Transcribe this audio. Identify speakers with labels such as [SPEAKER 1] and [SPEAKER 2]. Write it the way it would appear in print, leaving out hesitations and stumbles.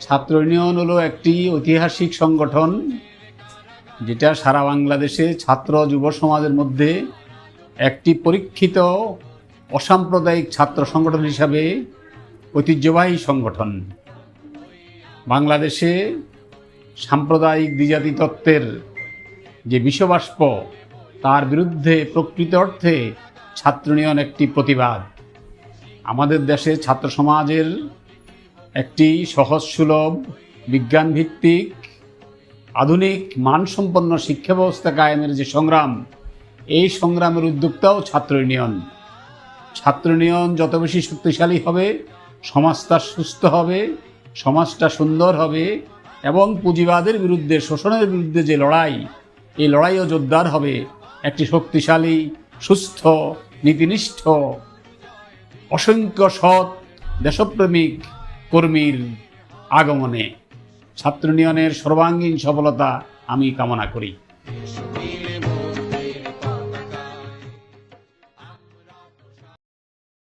[SPEAKER 1] ছাত্র ইউনিয়ন হলো একটি ঐতিহাসিক সংগঠন যেটা সারা বাংলাদেশে ছাত্র যুব সমাজের মধ্যে একটি পরীক্ষিত অসাম্প্রদায়িক ছাত্র সংগঠন হিসাবে ঐতিহ্যবাহী সংগঠন। বাংলাদেশে সাম্প্রদায়িক দ্বিজাতি তত্ত্বের যে বিষবাষ্প, তার বিরুদ্ধে প্রকৃত অর্থে ছাত্র ইউনিয়ন একটি প্রতিবাদ। আমাদের দেশে ছাত্র সমাজের একটি সহজ সুলভ বিজ্ঞানভিত্তিক আধুনিক মানসম্পন্ন শিক্ষা ব্যবস্থা কায়েমের যে সংগ্রাম, এই সংগ্রামের উদ্যোক্তাও ছাত্র ইউনিয়ন। ছাত্র ইউনিয়ন যত বেশি শক্তিশালী হবে, সমাজটা সুস্থ হবে, সমাজটা সুন্দর হবে এবং পুঁজিবাদের বিরুদ্ধে, শোষণের বিরুদ্ধে যে লড়াই, এই লড়াইও জোরদার হবে একটি শক্তিশালী, সুস্থ, নীতিনিষ্ঠ, অসংখ্য সৎ দেশপ্রেমিক কর্মীর আগমনে। ছাত্র ইউনিয়নের সর্বাঙ্গীন সফলতা আমি কামনা করি।